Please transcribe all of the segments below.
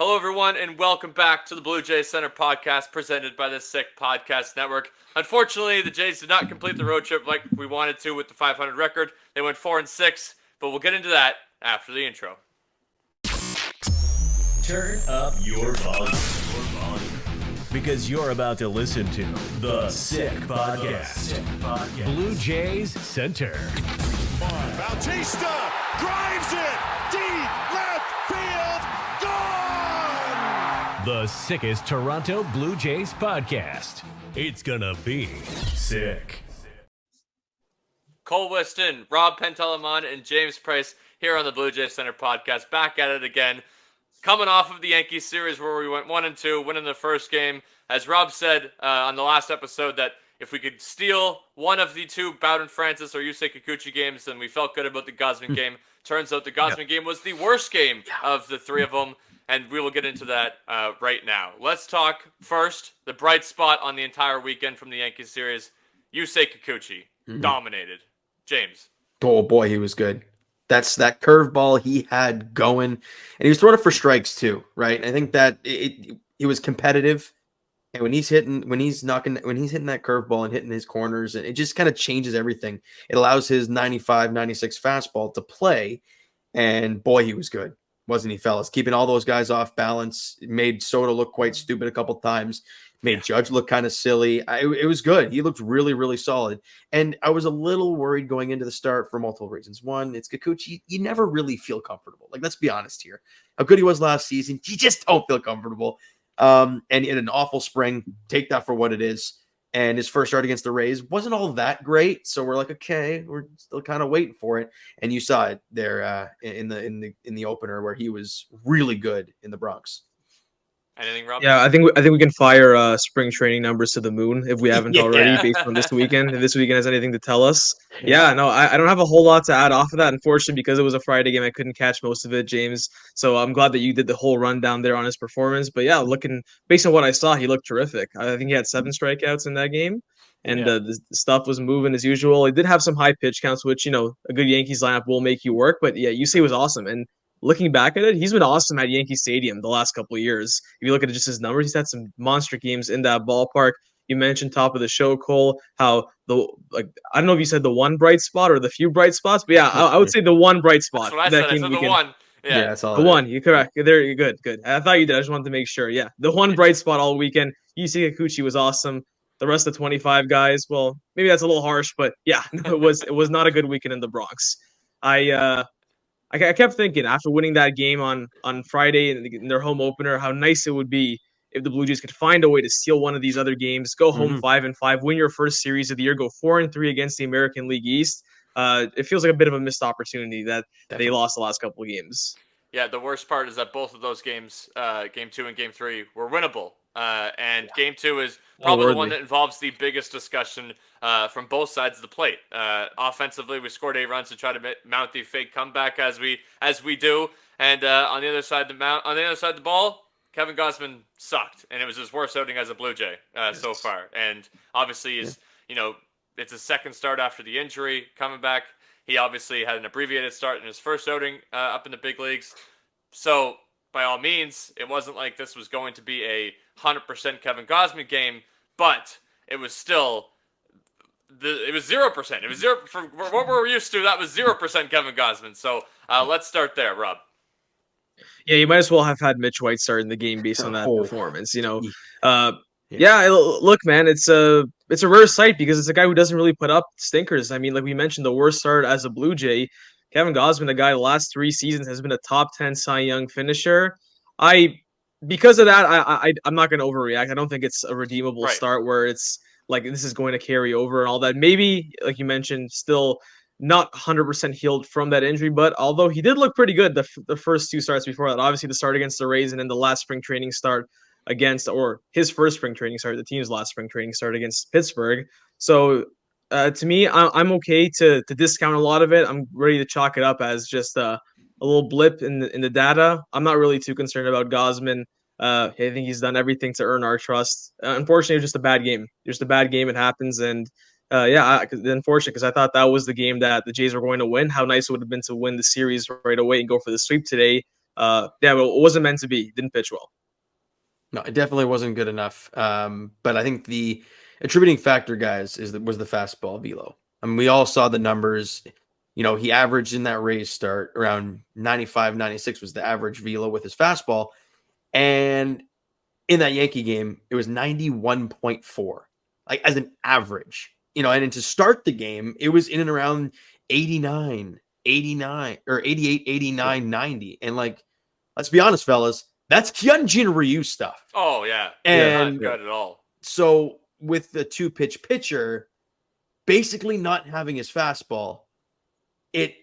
Hello, everyone, and welcome back to the Blue Jays Center podcast presented by the Sick Podcast Network. Unfortunately, the Jays did not complete the road trip like we wanted to with the 500 record. They went 4-6, but we'll get into that after the intro. Turn up your volume. Because you're about to listen to the Sick Podcast. Blue Jays Center. Bautista drives it deep left field. Gone! The sickest Toronto Blue Jays podcast. It's gonna be sick. Cole Weston, Rob Pentelamon, and James Price here on the Blue Jays Center podcast. Back at it again. Coming off of the Yankees series where we went 1-2, winning the first game. As Rob said on the last episode that if we could steal one of the two Bowden Francis or Yusei Kikuchi games, then we felt good about the Gausman game. Turns out the Gausman game was the worst game of the three of them, and we will get into that right now. Let's talk first, the bright spot on the entire weekend from the Yankees series. Yusei Kikuchi dominated. James. Oh boy, he was good. That's that curveball he had going, and he was throwing it for strikes too, right? I think that he was competitive, and when he's hitting that curveball and hitting his corners, and it just kind of changes everything. It allows his 95, 96 fastball to play, and boy, he was good, wasn't he, fellas? Keeping all those guys off balance, made Soto look quite stupid a couple times. Made Judge look kind of silly. It was good. He looked really, really solid. And I was a little worried going into the start for multiple reasons. One, it's Kikuchi. You never really feel comfortable. Like, let's be honest here. How good he was last season, you just don't feel comfortable. And in an awful spring, take that for what it is. And his first start against the Rays wasn't all that great. So we're like, okay, we're still kind of waiting for it. And you saw it there in the opener where he was really good in the Bronx. Anything, Rob? Yeah, I think we can fire spring training numbers to the moon if we haven't already, based on this weekend. If this weekend has anything to tell us. Yeah, no, I don't have a whole lot to add off of that. Unfortunately, because it was a Friday game, I couldn't catch most of it, James. So I'm glad that you did the whole rundown there on his performance. But yeah, based on what I saw, he looked terrific. I think he had 7 strikeouts in that game. And the stuff was moving as usual. He did have some high pitch counts, which, a good Yankees lineup will make you work. But yeah, Yusei was awesome. And looking back at it, he's been awesome at Yankee Stadium the last couple of years. If you look at just his numbers, he's had some monster games in that ballpark. You mentioned top of the show, Cole, how I don't know if you said the one bright spot or the few bright spots, but yeah, I would say the one bright spot. That's what I said. I said the one. Yeah, that's all. The one. You're correct. There, you're good. I thought you did. I just wanted to make sure. Yeah, the one bright spot all weekend. Yusei Kikuchi was awesome. The rest of the 25 guys, well, maybe that's a little harsh, but yeah, it was not a good weekend in the Bronx. I kept thinking after winning that game on Friday in their home opener, how nice it would be if the Blue Jays could find a way to steal one of these other games, go home 5-5, win your first series of the year, go 4-3 against the American League East. It feels like a bit of a missed opportunity that they lost the last couple of games. Yeah, the worst part is that both of those games, Game 2 and Game 3, were winnable. And Game 2 is probably the one that involves the biggest discussion from both sides of the plate. Offensively, we scored 8 runs to try to mount the fake comeback as we do. And on the other side of the ball, Kevin Gausman sucked, and it was his worst outing as a Blue Jay so far. And obviously, it's his second start after the injury coming back. He obviously had an abbreviated start in his first outing up in the big leagues. So, by all means, it wasn't like this was going to be a 100% Kevin Gausman game, but it was still it was 0%. It was 0 for what we're used to. That was 0% Kevin Gausman. So let's start there, Rob. Yeah, you might as well have had Mitch White start in the game based on that performance. Look, man, it's a rare sight because it's a guy who doesn't really put up stinkers. I mean, like we mentioned, the worst start as a Blue Jay. Kevin Gausman, the guy the last 3 seasons has been a top 10 Cy Young finisher. Because of that, I'm not going to overreact. I don't think it's a redeemable start where it's like this is going to carry over and all that. Maybe, like you mentioned, still not 100% healed from that injury, but although he did look pretty good the first 2 starts before that, obviously the start against the Rays and then the last spring training start his first spring training start, the team's last spring training start against Pittsburgh. So to me, I'm okay to discount a lot of it. I'm ready to chalk it up as just a little blip in the data. I'm not really too concerned about Gausman. I think he's done everything to earn our trust. Unfortunately, it was just a bad game. Just a bad game. It happens, and unfortunate because I thought that was the game that the Jays were going to win. How nice it would have been to win the series right away and go for the sweep today. yeah, but it wasn't meant to be. Didn't pitch well. No, it definitely wasn't good enough. But I think the attributing factor, guys, was the fastball velo. I mean, we all saw the numbers. He averaged in that Rays start around 95, 96 was the average velo with his fastball. And in that Yankee game, it was 91.4, like as an average. And then to start the game, it was in and around 89, 89, or 88, 89, 90. And like, let's be honest, fellas, that's Hyunjin Ryu stuff. Oh, yeah. And not good at all. So with the 2-pitch pitcher, basically not having his fastball, it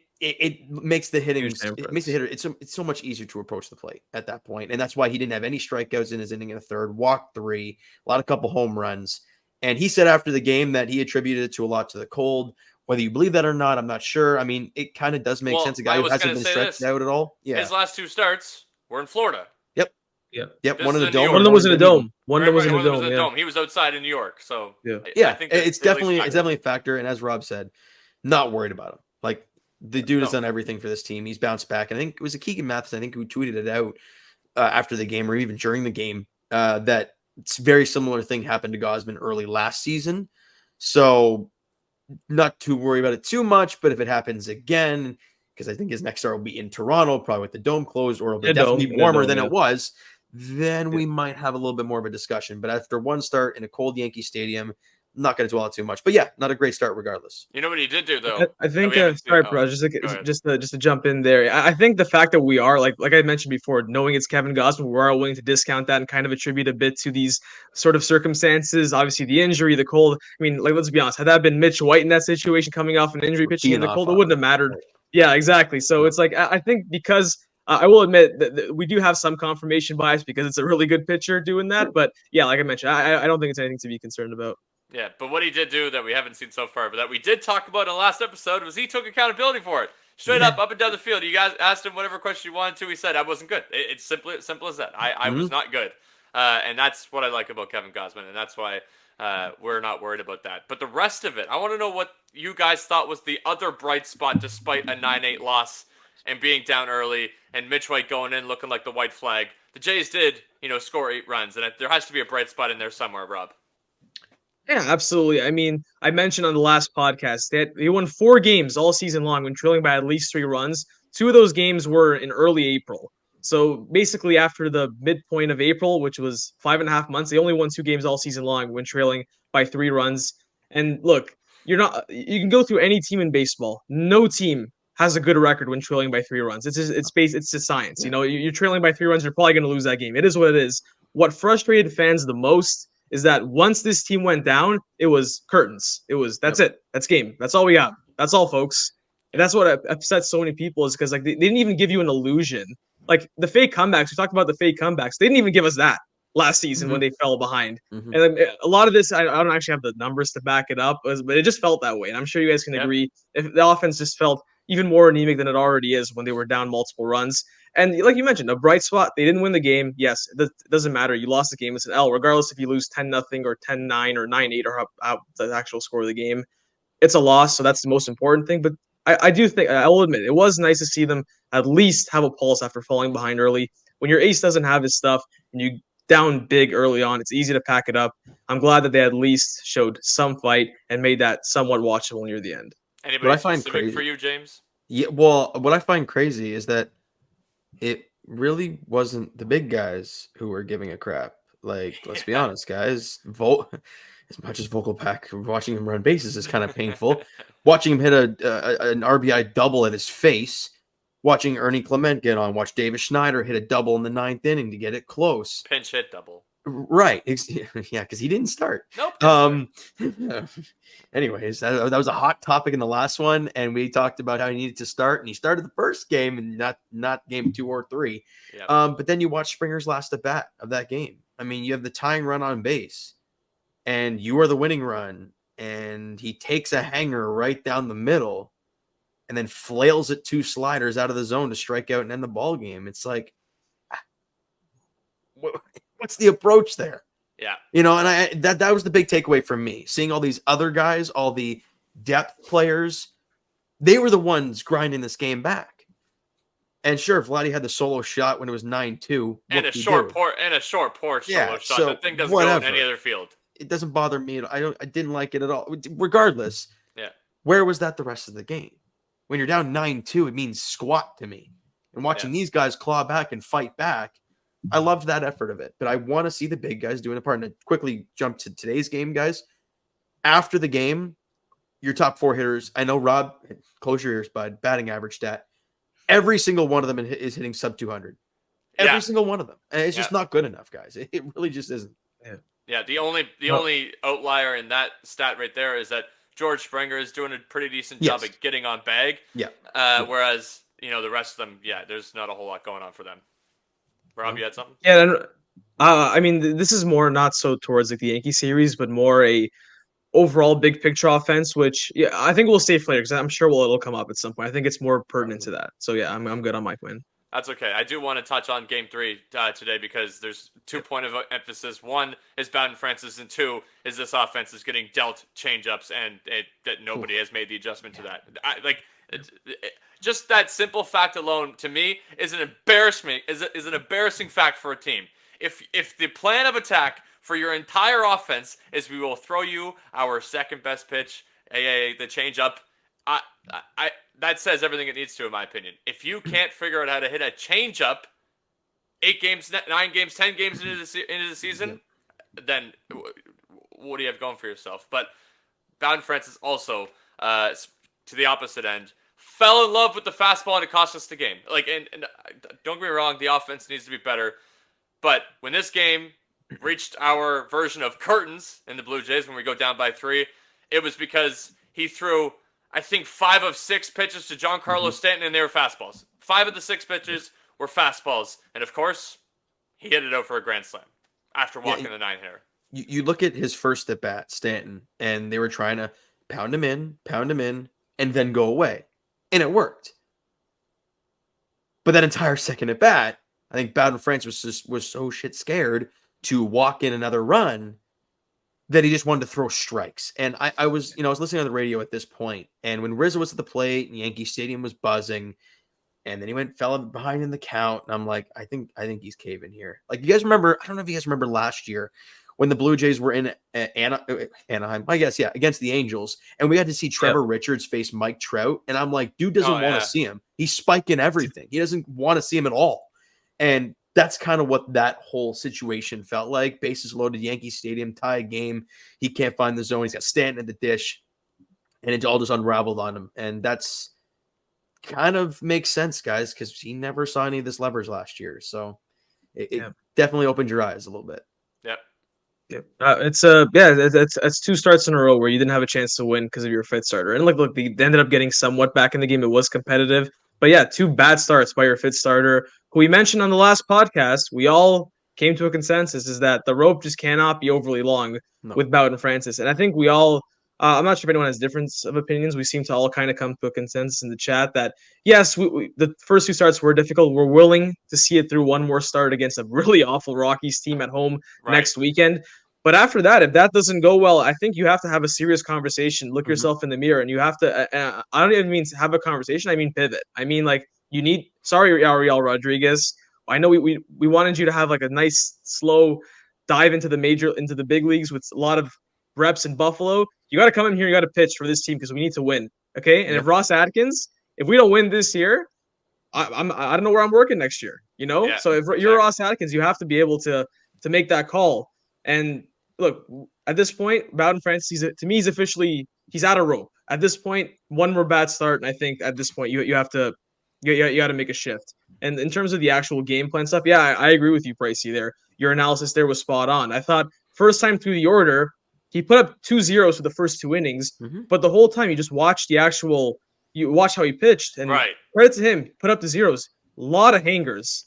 makes the hitting, it makes the hitter, it's so much easier to approach the plate at that point. And that's why he didn't have any strikeouts in his inning in the third, walked 3, a couple home runs. And he said after the game that he attributed it to a lot to the cold. Whether you believe that or not, I'm not sure. I mean, it kind of does make sense. A guy who hasn't been stretched out at all. Yeah. His last 2 starts were in Florida. Yep. One in the dome. One of them was in a dome. One of them was in a dome. He was outside in New York. So I think it's definitely a factor. And as Rob said, not worried about him. Like the dude has done everything for this team. He's bounced back. And I think it was a Keegan Mathis, I think, who tweeted it out after the game or even during the game that it's a very similar thing happened to Gausman early last season. So not too worried about it too much. But if it happens again, because I think his next start will be in Toronto, probably with the dome closed, or it'll be definitely warmer than it was, then we might have a little bit more of a discussion. But after one start in a cold Yankee Stadium, I'm not going to dwell on too much. But yeah, not a great start regardless. You know what he did do, though? I think, sorry, bro, just to jump in there. I think the fact that we are, like I mentioned before, knowing it's Kevin Gausman, we are willing to discount that and kind of attribute a bit to these sort of circumstances. Obviously, the injury, the cold. I mean, like, let's be honest. Had that been Mitch White in that situation coming off an injury pitching in the cold, it wouldn't have mattered. Yeah, exactly. So it's like, I think because I will admit that we do have some confirmation bias because it's a really good pitcher doing that. But yeah, like I mentioned, I don't think it's anything to be concerned about. Yeah, but what he did do that we haven't seen so far, but that we did talk about in the last episode, was he took accountability for it. Straight up and down the field. You guys asked him whatever question you wanted to. He said, I wasn't good. It's simple as that. I was not good. And that's what I like about Kevin Gausman, and that's why we're not worried about that. But the rest of it, I want to know what you guys thought was the other bright spot despite a 9-8 loss and being down early and Mitch White going in looking like the white flag. The Jays did, score 8 runs, and there has to be a bright spot in there somewhere, Rob. Yeah, absolutely. I mean, I mentioned on the last podcast that they won 4 games all season long when trailing by at least 3 runs. 2 of those games were in early April. So basically after the midpoint of April, which was 5.5 months, they only won 2 games all season long when trailing by 3 runs. And look, you can go through any team in baseball. No team has a good record when trailing by 3 runs. It's just science. You're trailing by 3 runs, you're probably going to lose that game. It is what it is. What frustrated fans the most is that once this team went down, it was curtains. That's it. That's game. That's all we got. That's all, folks. And that's what upsets so many people is because they didn't even give you an illusion. Like the fake comebacks, we talked about the fake comebacks. They didn't even give us that last season when they fell behind. And a lot of this, I don't actually have the numbers to back it up, but it just felt that way. And I'm sure you guys can agree. If the offense just felt even more anemic than it already is when they were down multiple runs. And like you mentioned, a bright spot, they didn't win the game. Yes, it doesn't matter. You lost the game. It's an L, regardless if you lose 10-0 or 10-9 or 9-8 or how the actual score of the game. It's a loss, so that's the most important thing. But I do think, I will admit, it was nice to see them at least have a pulse after falling behind early. When your ace doesn't have his stuff and you down big early on, it's easy to pack it up. I'm glad that they at least showed some fight and made that somewhat watchable near the end. Anybody specific for you, James? Yeah, well, what I find crazy is that it really wasn't the big guys who were giving a crap. Like, let's be honest, guys. As much as Vogelbach, watching him run bases is kind of painful. Watching him hit an RBI double at his face. Watching Ernie Clement get on. Watch Davis Schneider hit a double in the 9th inning to get it close. Pinch hit double. Right. Yeah, because he didn't start. Nope. Anyways, that was a hot topic in the last one, and we talked about how he needed to start, and he started the first game and not game 2 or 3. Yep. But then you watch Springer's last at bat of that game. I mean, you have the tying run on base, and you are the winning run, and he takes a hanger right down the middle, and then flails it 2 sliders out of the zone to strike out and end the ball game. It's like, what's the approach there? Yeah. And that was the big takeaway from me. Seeing all these other guys, all the depth players, they were the ones grinding this game back. And sure, Vladdy had the solo shot when it was 9-2. And What a we short do? porch Yeah, solo shot. so That thing doesn't go in any whatever. other field. It doesn't bother me. I didn't like it at all. Regardless, Yeah. where was that the rest of the game? When you're down 9-2, it means squat to me. And watching these guys claw back and fight back, I loved that effort of it. But I want to see the big guys doing a part. And to quickly jump to today's game, guys. After the game, your top 4 hitters, I know Rob, close your ears, bud, batting average stat. Every single one of them is hitting sub 200. Every single one of them. And it's just not good enough, guys. It really just isn't. Yeah, the only outlier in that stat right there is that George Springer is doing a pretty decent job at getting on bag. Yeah. Whereas, the rest of them, there's not a whole lot going on for them. Rob, you had something? Yeah, and, I mean, this is more not so towards like the Yankee series, but more a overall big picture offense, which I think we'll save for later because I'm sure it'll come up at some point. I think it's more pertinent to that. So yeah, I'm good on my point. That's okay. I do want to touch on Game 3 today because there's 2 points of emphasis. One is Bowden Francis, and 2 is this offense is getting dealt change-ups, and that nobody has made the adjustment to that. Just that simple fact alone, to me, is an embarrassment. Is an embarrassing fact for a team. If the plan of attack for your entire offense is we will throw you our second best pitch, the change-up, that says everything it needs to, in my opinion. If you can't figure out how to hit a change-up 8 games, 9 games, 10 games into the season, then what do you have going for yourself? But Bowden Francis also, to the opposite end, fell in love with the fastball and it cost us the game. And don't get me wrong, the offense needs to be better. But when this game reached our version of curtains in the Blue Jays when we go down by 3, it was because he threw, I think, 5 of 6 pitches to Giancarlo Stanton, and they were fastballs. 5 of the 6 pitches were fastballs. And, of course, he hit it out for a grand slam after walking the 9-hitter. You look at his first at-bat, Stanton, and they were trying to pound him in, and then go away. And it worked. But that entire second at-bat, I think Bowden Francis was so shit scared to walk in another run that he just wanted to throw strikes. And I was listening on the radio at this point, and when Rizzo was at the plate and Yankee Stadium was buzzing, and then he fell behind in the count, and I'm like, I think he's caving here. Like, you guys remember, I don't know if you guys remember last year when the Blue Jays were in Anaheim, I guess, against the Angels, and we had to see Trevor Richards face Mike Trout, and I'm like, dude doesn't want to see him. He's spiking everything. He doesn't want to see him at all. And that's kind of what that whole situation felt like. Bases loaded, Yankee Stadium, tie game. He can't find the zone. He's got Stanton at the dish, and it all just unraveled on him. And that's kind of makes sense, guys, because he never saw any of this levers last year. So it definitely opened your eyes a little bit. Yep. It's 2 starts in a row where you didn't have a chance to win because of your 5th starter, and look, they ended up getting somewhat back in the game. It was competitive, but 2 bad starts by your 5th starter, who we mentioned on the last podcast. We all came to a consensus is that the rope just cannot be overly long with Bowden Francis, and I think we all. I'm not sure if anyone has difference of opinions. We seem to all kind of come to a consensus in the chat that yes, the first 2 starts were difficult. We're willing to see it through one more start against a really awful Rockies team at home next weekend. But after that, if that doesn't go well, I think you have to have a serious conversation. Look yourself in the mirror, and you have to. I don't even mean to have a conversation. I mean pivot. I mean, like, you need. Sorry, Ariel Rodriguez. I know we wanted you to have like a nice slow dive into the big leagues with a lot of reps in Buffalo. You got to come in here. You got to pitch for this team because we need to win. Okay, and if Ross Atkins, if we don't win this year, I don't know where I'm working next year. So if you're Ross Atkins, you have to be able to make that call. And look, at this point, Bowden Francis, to me, he's out of rope. At this point, one more bad start, and I think at this point you have to got to make a shift. And in terms of the actual game plan stuff, I agree with you, Pricey. There, your analysis there was spot on. I thought first time through the order, he put up 2 zeros for the first 2 innings, but the whole time you just watched you watch how he pitched, and credit to him, put up the zeros. A lot of hangers.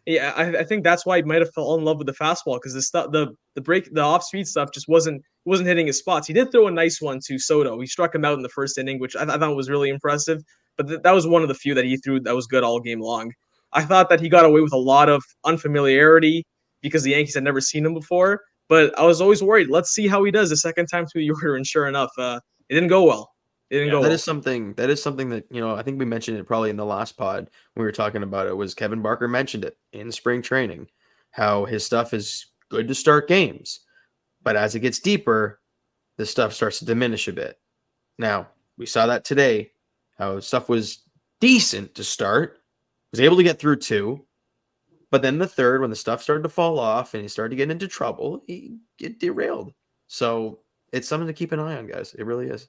Yeah, I think that's why he might have fallen in love with the fastball, because the off-speed stuff just wasn't hitting his spots. He did throw a nice one to Soto. He struck him out in the first inning, which I thought was really impressive. But that was one of the few that he threw that was good all game long. I thought that he got away with a lot of unfamiliarity because the Yankees had never seen him before. But I was always worried. Let's see how he does the second time through the order, and sure enough, it didn't go well. It didn't Yeah. go That well. is something that, I think we mentioned it probably in the last pod when we were talking about it, was Kevin Barker mentioned it in spring training, how his stuff is good to start games, but as it gets deeper, the stuff starts to diminish a bit. Now, we saw that today, how stuff was decent to start, was able to get through 2, but then the third, when the stuff started to fall off and he started to get into trouble, he get derailed. So it's something to keep an eye on, guys. It really is.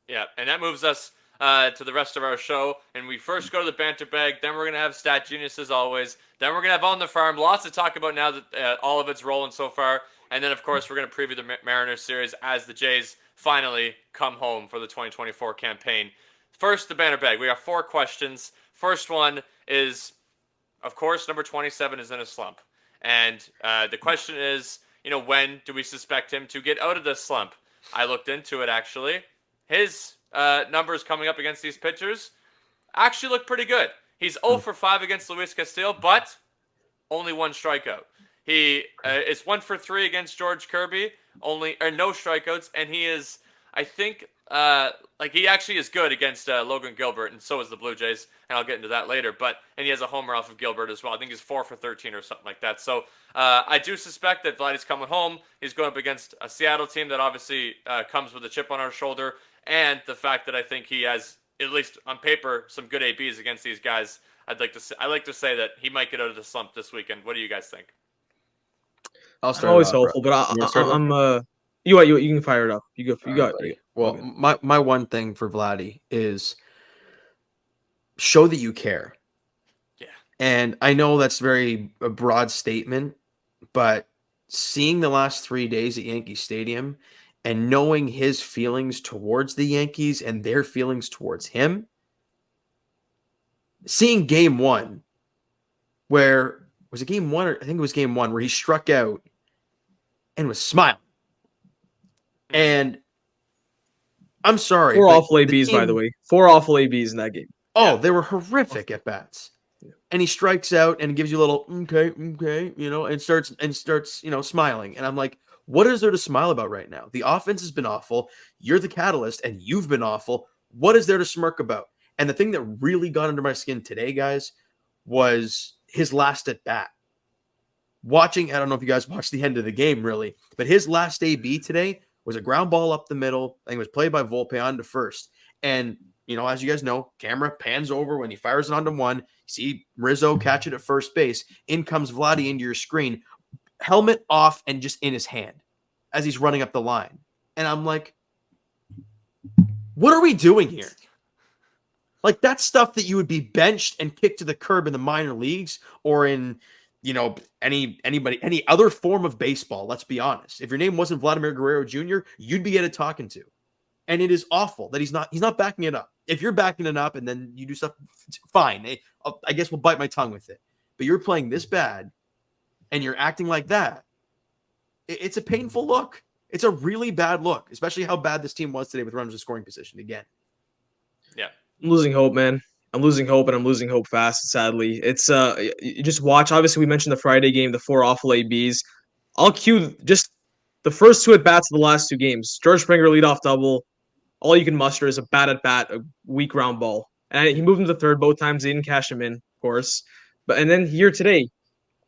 Yeah, and that moves us to the rest of our show. And we first go to the banter bag, then we're going to have Stat Genius as always. Then we're going to have On the Farm. Lots to talk about now that all of it's rolling so far. And then, of course, we're going to preview the Mariners series as the Jays finally come home for the 2024 campaign. First, the banter bag. We have 4 questions. First one is, of course, number 27 is in a slump. And the question is, when do we suspect him to get out of this slump? I looked into it, actually. His numbers coming up against these pitchers actually look pretty good. He's 0 for 5 against Luis Castillo, but only 1 strikeout. He is 1 for 3 against George Kirby, no strikeouts, and he is, I think, he actually is good against Logan Gilbert, and so is the Blue Jays, and I'll get into that later. And he has a homer off of Gilbert as well. I think he's 4 for 13 or something like that. So I do suspect that Vladdy's coming home. He's going up against a Seattle team that obviously comes with a chip on our shoulder, and the fact that I think he has, at least on paper, some good ABs against these guys. I like to say that he might get out of the slump this weekend. What do you guys think? I'll I'm start. always it off, hopeful, bro. but You wanna start it off? I'm you can fire it up. You All right, got buddy. it. Well, Okay. my one thing for Vladdy is show that you care. Yeah. And I know that's a broad statement, but seeing the last 3 days at Yankee Stadium and knowing his feelings towards the Yankees and their feelings towards him, seeing game 1, where was it game 1? I think it was game 1 where he struck out and was smiling. And I'm sorry. 4 but awful ABs, by the way. 4 awful ABs in that game. Oh, they were horrific at bats. Yeah. And he strikes out and gives you a little okay, and starts, smiling. And I'm like, what is there to smile about right now? The offense has been awful. You're the catalyst, and you've been awful. What is there to smirk about? And the thing that really got under my skin today, guys, was his last at bat. I don't know if you guys watched the end of the game, really, but his last AB today was a ground ball up the middle. I think it was played by Volpe on to first. And, as you guys know, camera pans over when he fires it onto 1. You see Rizzo catch it at first base. In comes Vladdy into your screen, helmet off and just in his hand as he's running up the line. And I'm like, what are we doing here? Like, that's stuff that you would be benched and kicked to the curb in the minor leagues or in, any other form of baseball. Let's be honest. If your name wasn't Vladimir Guerrero Jr., you'd be getting talking to. And it is awful that he's not backing it up. If you're backing it up and then you do stuff, fine. I guess we'll bite my tongue with it. But you're playing this bad and you're acting like that. It's a painful look. It's a really bad look, especially how bad this team was today with runners in scoring position again. Yeah. I'm losing hope, man. I'm losing hope, and I'm losing hope fast, sadly. It's you just watch. Obviously, we mentioned the Friday game, the 4 awful ABs. I'll cue just the first 2 at-bats of the last 2 games. George Springer leadoff double. All you can muster is a bad at-bat, a weak ground ball. And he moved him to third both times. They didn't cash him in, of course. And then here today,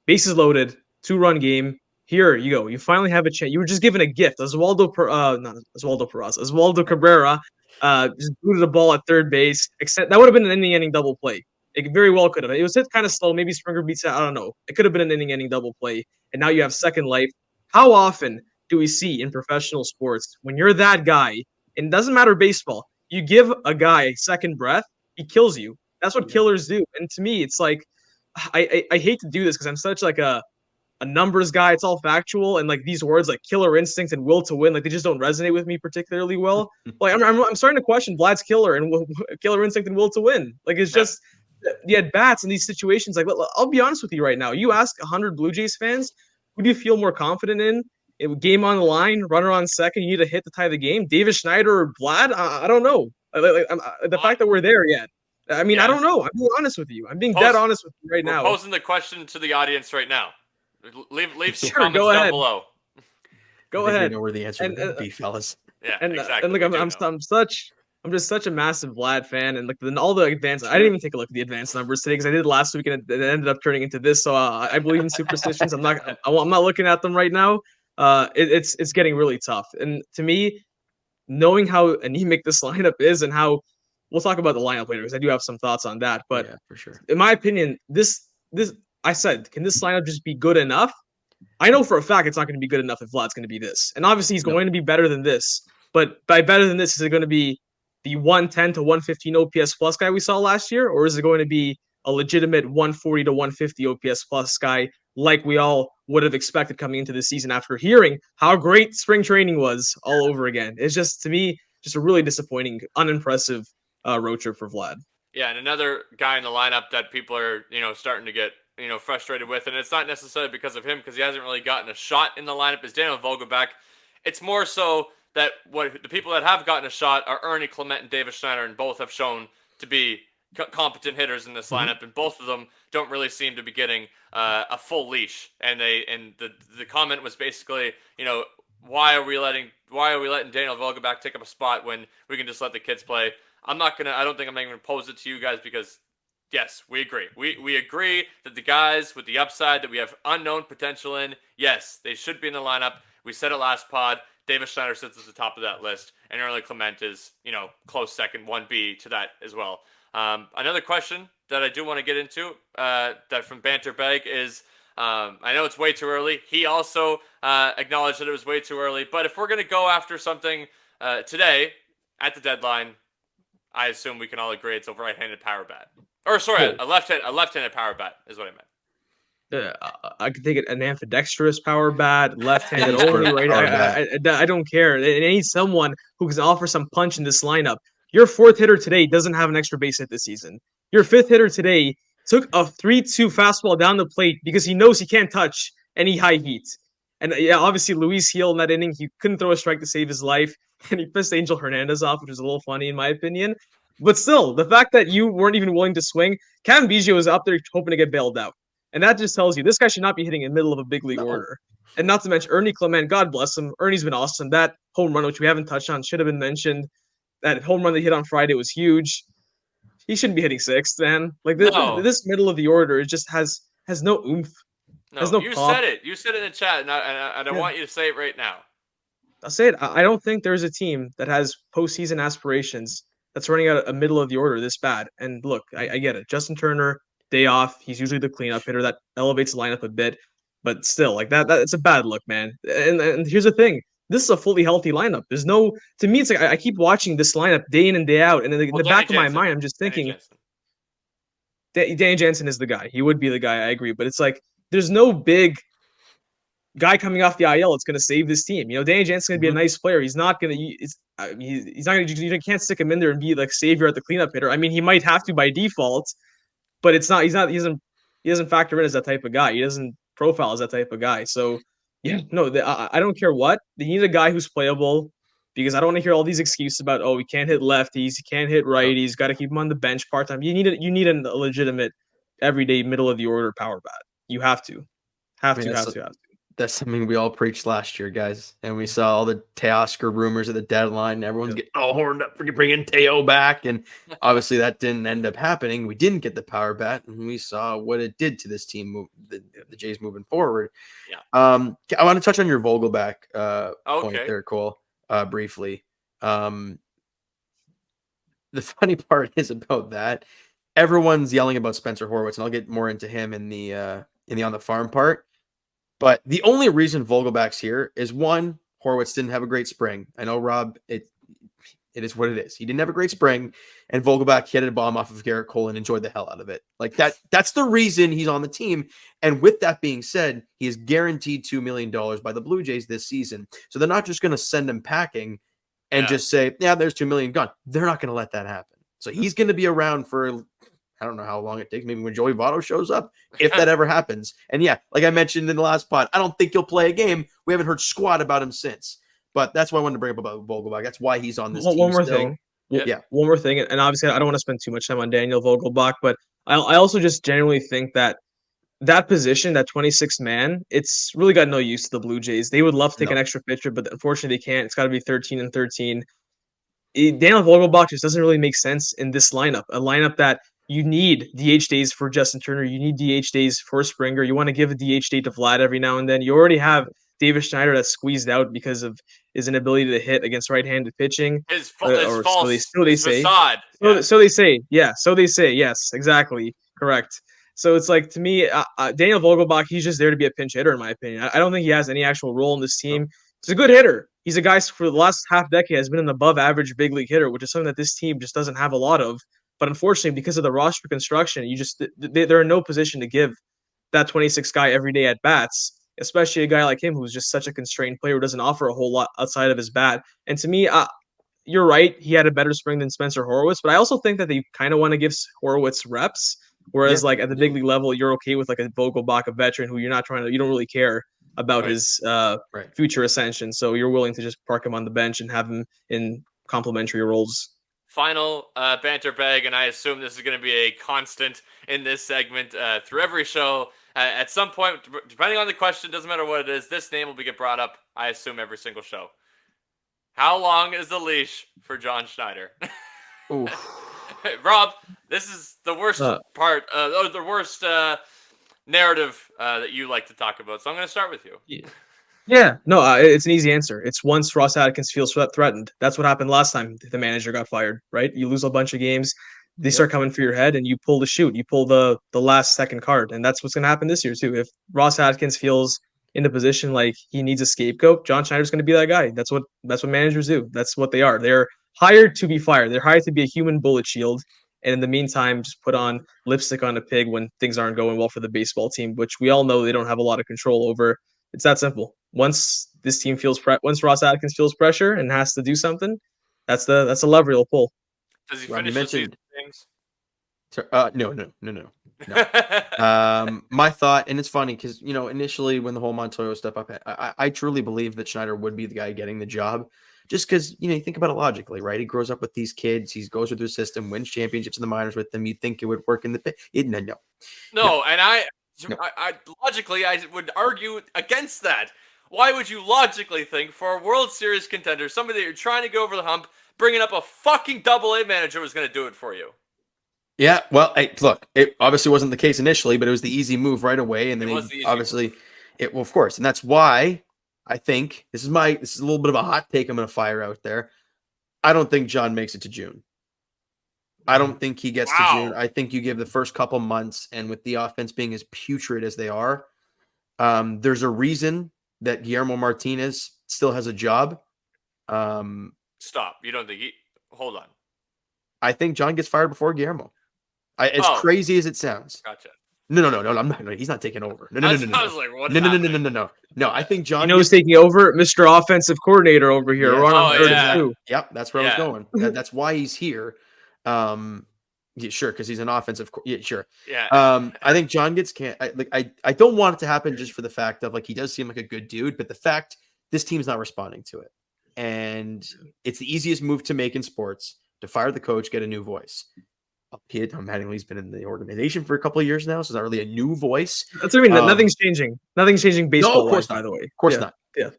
bases loaded, 2-run game. Here you go. You finally have a chance. You were just given a gift. Oswaldo Cabrera just booted a ball at third base. Except that would have been an inning-ending double play. It very well could have. It was hit kind of slow. Maybe Springer beats it. I don't know. It could have been an inning-ending double play. And now you have second life. How often do we see in professional sports when you're that guy, and it doesn't matter baseball, you give a guy second breath, he kills you. That's what killers do. And to me, it's like I hate to do this because I'm such like a numbers guy. It's all factual, and like these words like killer instinct and will to win, like they just don't resonate with me particularly well. Like I'm starting to question Vlad's killer instinct and will to win. Like it's just the at bats in these situations. Like I'll be honest with you right now. You ask 100 Blue Jays fans, who do you feel more confident in? Game on the line, runner on second, you need a hit to tie the game. Davis Schneider or Vlad? I don't know. The fact that we're there yet. I mean, I don't know. I'm being honest with you. I'm being dead honest with you right now. We're posing the question to the audience right now. Leave some Sure, comments go down ahead. below. Go I think ahead. we know where the answer would be, fellas. Yeah, And exactly. and look, We do I'm know. I'm just such a massive Vlad fan, and like all the advanced. I didn't even take a look at the advanced numbers today because I did last week, and it ended up turning into this. So I believe in superstitions. I'm not looking at them right now. It's getting really tough, and to me, knowing how anemic this lineup is, and how we'll talk about the lineup later because I do have some thoughts on that. But Yeah, for sure. in my opinion, this I said, can this lineup just be good enough? I know for a fact it's not going to be good enough if Vlad's going to be this. And obviously he's going to be better than this. But by better than this, is it going to be the 110 to 115 OPS plus guy we saw last year? Or is it going to be a legitimate 140 to 150 OPS plus guy like we all would have expected coming into the season after hearing how great spring training was all over again? It's just, to me, just a really disappointing, unimpressive road trip for Vlad. Yeah, and another guy in the lineup that people are, starting to get, frustrated with, and it's not necessarily because of him, because he hasn't really gotten a shot in the lineup, is Daniel Vogelback. It's more so that what the people that have gotten a shot are Ernie Clement and Davis Schneider, and both have shown to be competent hitters in this lineup, and both of them don't really seem to be getting a full leash. And the comment was basically, why are we letting Daniel Vogelback take up a spot when we can just let the kids play? I don't think I'm going to pose it to you guys because, yes, we agree. We agree that the guys with the upside that we have unknown potential in, yes, they should be in the lineup. We said it last pod. Davis Schneider sits at the top of that list, and Ernie Clement is, close second, 1B to that as well. Another question that I do want to get into, that from Banter Bag is, I know it's way too early. He also acknowledged that it was way too early. But if we're going to go after something today at the deadline, I assume we can all agree it's a right-handed power bat. Or sorry, a left-handed power bat is what I meant. I could take it an ambidextrous power bat, left-handed only, right? I don't care. It needs someone who can offer some punch in this lineup. Your fourth hitter today doesn't have an extra base hit this season. Your fifth hitter today took a 3-2 fastball down the plate because he knows he can't touch any high heat. And yeah, obviously Luis Gil in that inning, he couldn't throw a strike to save his life, and he pissed Angel Hernandez off, which was a little funny in my opinion. But still, the fact that you weren't even willing to swing, Cam Biggio was up there hoping to get bailed out. And that just tells you this guy should not be hitting in the middle of a big league order. And not to mention Ernie Clement, God bless him. Ernie's been awesome. That home run, which we haven't touched on, should have been mentioned. That home run that he hit on Friday was huge. He shouldn't be hitting sixth, man. Like this middle of the order, it just has no oomph. No, has no you pop. said it. You said it in the chat, and I want you to say it right now. I'll say it. I don't think there's a team that has postseason aspirations that's running out a middle of the order this bad. And look, I get it. Justin Turner, day off. He's usually the cleanup hitter that elevates the lineup a bit. But still, like it's a bad look, man. And here's the thing. This is a fully healthy lineup. There's no, to me, it's like I keep watching this lineup day in and day out. And in the back of my mind, I'm just thinking, Danny Jansen is the guy. He would be the guy, I agree. But it's like, there's no big guy coming off the IL that's going to save this team. Danny Jansen's going to be a nice player. He's not going to. He's not going to. You can't stick him in there and be like savior at the cleanup hitter. I mean, he might have to by default, but it's not. He doesn't factor in as that type of guy. He doesn't profile as that type of guy. So yeah, no, I don't care what. They need a guy who's playable because I don't want to hear all these excuses about he can't hit lefties, he can't hit righties, got to keep him on the bench part time. You need a legitimate everyday middle of the order power bat. You have to. Have to. That's something we all preached last year, guys. And we saw all the Teoscar rumors at the deadline. Everyone's getting all horned up for bringing Teo back. And obviously that didn't end up happening. We didn't get the power bat, and we saw what it did to this team, the Jays moving forward. Yeah. I want to touch on your Vogelback point there, Cole, briefly. The funny part is about that. Everyone's yelling about Spencer Horwitz, and I'll get more into him in the on the farm part. But the only reason Vogelback's here is one, Horwitz didn't have a great spring. I know, Rob, it is what it is. He didn't have a great spring, and Vogelback hit a bomb off of Garrett Cole and enjoyed the hell out of it. Like that's the reason he's on the team. And with that being said, he is guaranteed $2 million by the Blue Jays this season. So they're not just going to send him packing and just say, yeah, there's $2 million gone. They're not going to let that happen. So he's going to be around for, I don't know how long it takes. Maybe when Joey Votto shows up, if that ever happens. And yeah, like I mentioned in the last pod, I don't think he'll play a game. We haven't heard squat about him since. But that's why I wanted to bring up about Vogelbach. That's why he's on this team. One more thing. Yeah. One more thing. And obviously, I don't want to spend too much time on Daniel Vogelbach, but I also just generally think that position, that 26 man, it's really got no use to the Blue Jays. They would love to take an extra pitcher, but unfortunately they can't. It's got to be 13 and 13. Daniel Vogelbach just doesn't really make sense in this lineup. A lineup that you need DH days for Justin Turner, you need DH days for Springer. You want to give a DH day to Vlad every now and then. You already have Davis Schneider that's squeezed out because of his inability to hit against right-handed pitching, His or false, so they his say. facade. So they say, yeah. So they say, yes, exactly, correct. So it's like to me, Daniel Vogelbach, he's just there to be a pinch hitter, in my opinion. I don't think he has any actual role in this team. He's a good hitter. He's a guy for the last half decade has been an above average big league hitter, which is something that this team just doesn't have a lot of. But unfortunately, because of the roster construction, they're in no position to give that 26 guy every day at bats, especially a guy like him who's just such a constrained player who doesn't offer a whole lot outside of his bat. And to me, you're right. He had a better spring than Spencer Horwitz, but I also think that they kind of want to give Horwitz reps. Whereas, like at the big league level, you're okay with like a Vogelbach, a veteran who you don't really care about his future ascension. So you're willing to just park him on the bench and have him in complementary roles. Final banter bag, and I assume this is going to be a constant in this segment through every show. At some point, depending on the question, doesn't matter what it is, this name will get brought up, I assume, every single show. How long is the leash for John Schneider? Rob, this is the worst part, the worst narrative that you like to talk about. So I'm going to start with you. Yeah, no, it's an easy answer. It's once Ross Atkins feels threatened. That's what happened last time the manager got fired, right? You lose a bunch of games, they start coming for your head, and you pull the shoot. You pull the last second card, and that's what's going to happen this year too. If Ross Atkins feels in the position like he needs a scapegoat, John Schneider's going to be that guy. That's what managers do. That's what they are. They're hired to be fired. They're hired to be a human bullet shield, and in the meantime, just put on lipstick on a pig when things aren't going well for the baseball team, which we all know they don't have a lot of control over. It's that simple. Once this team once Ross Atkins feels pressure and has to do something, that's the lever he'll pull. Does he finish the season games? No. My thought, and it's funny because initially when the whole Montoyo stuff up, I truly believe that Schneider would be the guy getting the job, just because you think about it logically, right? He grows up with these kids, he goes through their system, wins championships in the minors with them. You'd think it would work in the No, and I logically I would argue against that. Why would you logically think for a World Series contender, somebody that you're trying to go over the hump, bringing up a fucking double-A manager was going to do it for you? Yeah, well, look, it obviously wasn't the case initially, but it was the easy move right away, and then of course, and that's why I think this is a little bit of a hot take I'm going to fire out there. I don't think John makes it to June. I don't think he gets to June. I think you give the first couple months, and with the offense being as putrid as they are, there's a reason that Guillermo Martinez still has a job. Stop. You don't think hold on. I think John gets fired before Guillermo. As crazy as it sounds. Gotcha. No. I'm not. No, he's not taking over. No. No. I think John. Who's taking over? Mr. Offensive Coordinator over here. Yep, that's where I was going. That's why he's here. Sure, because he's an offensive. Sure. Yeah. I think John gets I don't want it to happen just for the fact of he does seem like a good dude, but the fact this team's not responding to it, and it's the easiest move to make in sports to fire the coach, get a new voice. Tom Mattingly's been in the organization for a couple of years now, so it's not really a new voice. That's what I mean. Nothing's changing. Nothing's changing baseball-wise, by the way. Of course not. Yeah.